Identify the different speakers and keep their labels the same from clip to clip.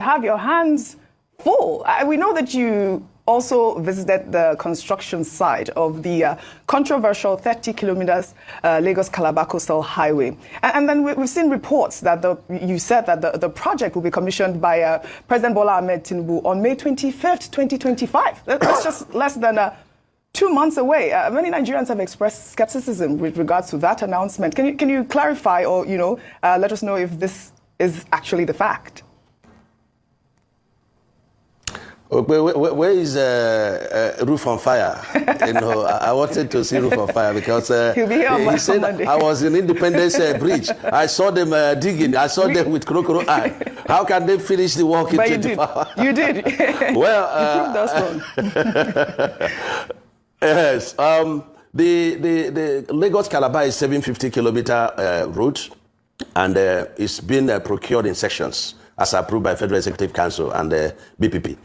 Speaker 1: have your hands full. We know that you also visited the construction site of the controversial 30 kilometers Lagos-Calabar Coastal Highway. And then we've seen reports that you said that the project will be commissioned by President Bola Ahmed Tinubu on May 25th, 2025. That's just less than 2 months away. Many Nigerians have expressed skepticism with regards to that announcement. Can you clarify or, let us know if this is actually the fact?
Speaker 2: Where is Roof on Fire? I wanted to see Roof on Fire because
Speaker 1: he'll be here on
Speaker 2: he said
Speaker 1: Monday.
Speaker 2: I was in Independence Bridge. I saw them digging. I saw them with crocodile eye. How can they finish the work in 24 hours?
Speaker 1: You did.
Speaker 2: Well,
Speaker 1: you proved us wrong.
Speaker 2: Yes. The Lagos-Calabar is 750-kilometer route, and it's been procured in sections as approved by Federal Executive Council and BPP.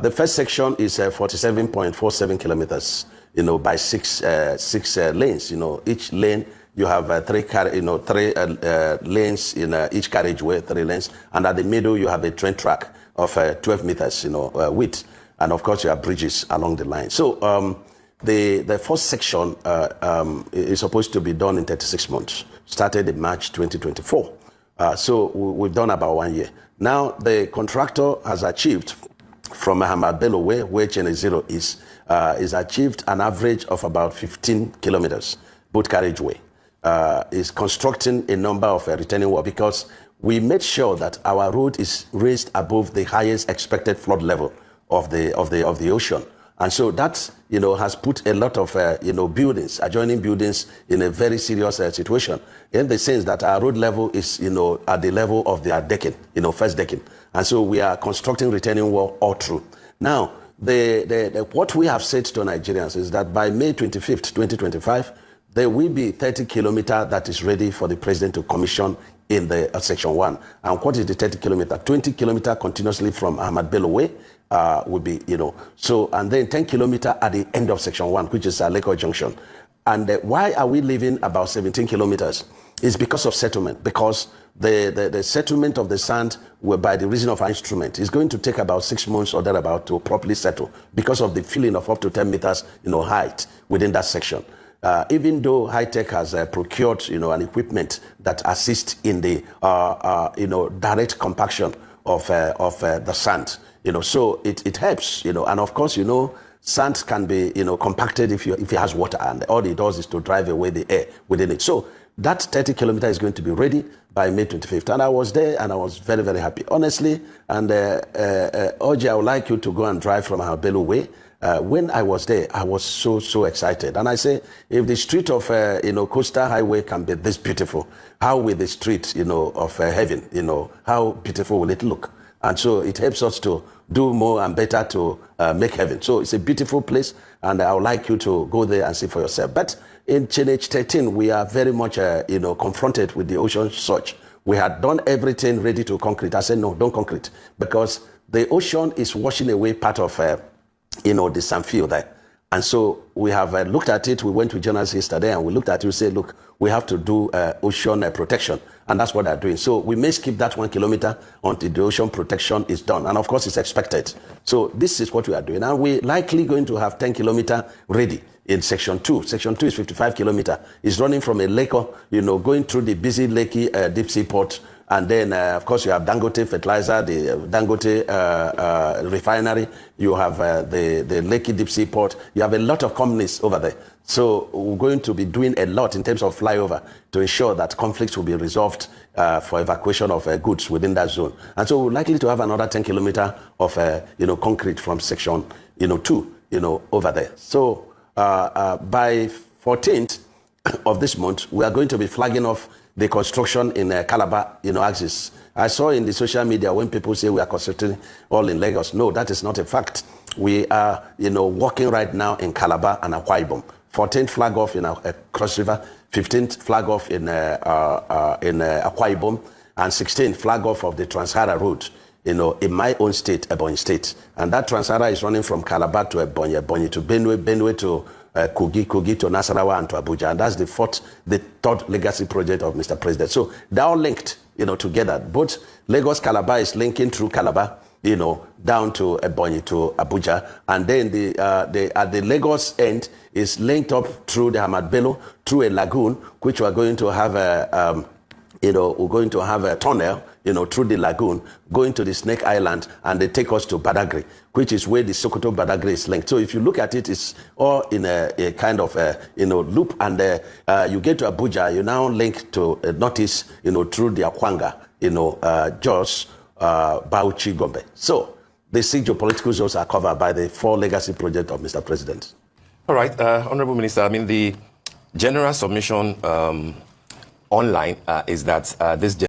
Speaker 2: The first section is 47.47 kilometers, by six lanes. Each lane you have three lanes in each carriageway, 3 lanes, and at the middle you have a train track of 12 meters, width, and of course you have bridges along the line. So the first section is supposed to be done in 36 months, started in March 2024. So we've done about 1 year. Now, the contractor has achieved, from Ahmad Bello Way, where Channel 0 is achieved an average of about 15 kilometers, both carriageway. Is constructing a number of retaining wall because we made sure that our road is raised above the highest expected flood level of the ocean. And so that, has put a lot of, buildings, adjoining buildings in a very serious situation, in the sense that our road level is, at the level of their decking, first decking. And so we are constructing retaining wall all through. Now, what we have said to Nigerians is that by May 25th, 2025, there will be 30 kilometers that is ready for the president to commission in the section 1. And what is the 30 kilometer? 20 kilometers continuously from Ahmad Bello Way would be, so, and then 10 kilometers at the end of section 1, which is Lagos Junction. And why are we leaving about 17 kilometers? It's because of settlement, because the settlement of the sand by the reason of our instrument is going to take about 6 months or thereabout to properly settle because of the filling of up to 10 meters, height within that section. Even though High-Tech has procured, an equipment that assists in the, direct compaction of the sand, so it helps, and of course, sand can be, compacted if it has water, and all it does is to drive away the air within it. So that 30 kilometers is going to be ready by May 25th. And I was there and I was very, very happy, honestly. And OJ, I would like you to go and drive from our Bello Way. When I was there, I was so excited. And I say, if the street of, Coastal Highway can be this beautiful, how will the street, of heaven, how beautiful will it look? And so it helps us to do more and better to make heaven. So it's a beautiful place, and I would like you to go there and see for yourself. But in Challenge 13, we are very much, confronted with the ocean surge. We had done everything ready to concrete. I said, no, don't concrete, because the ocean is washing away part of, the sand field there. And so we have looked at it. We went to journalists yesterday and we looked at it and said, look, we have to do ocean protection. And that's what they're doing. So we may skip that 1 kilometer until the ocean protection is done. And of course, it's expected. So this is what we are doing. And we're likely going to have 10 kilometers ready in section 2. Section 2 is 55 kilometers. It's running from a lake, going through the busy Lekki deep sea port. And then, of course, you have Dangote Fertilizer, the Dangote refinery. You have the Lekki Deep Sea Port. You have a lot of companies over there. So we're going to be doing a lot in terms of flyover to ensure that conflicts will be resolved for evacuation of goods within that zone. And so we're likely to have another 10 kilometers of, concrete from section, 2, over there. So by 14th of this month, we are going to be flagging off the construction in Calabar, axis. I saw in the social media when people say we are constructing all in Lagos. No, that is not a fact. We are, working right now in Calabar and Akwa Ibom. 14th flag off in Cross River, 15th flag off in Akwa Ibom, and 16th flag off of the Trans-Sahara route, in my own state, Ebonyi State. And that Trans-Sahara is running from Calabar to Ebonyi, Ebonyi to Benue, Benue to Kogi to Nasarawa and to Abuja. And that's the third legacy project of Mr. President. So they're all linked. together. Both Lagos Calabar is linking through Calabar, down to Ebonyi, to Abuja, and then at the Lagos end is linked up through the Ahmad Bello, through a lagoon, which we're going to have a tunnel, through the lagoon, going to the Snake Island, and they take us to Badagry, which is where the Sokoto Badagry is linked. So if you look at it, it's all in a kind of loop, and you get to Abuja, you now link to northeast, through the Akwanga, Jos, Bauchi, Gombe. So the 6 geopolitical zones are covered by the 4 legacy projects of Mr. President.
Speaker 3: All right, Honorable Minister, the general submission online is that this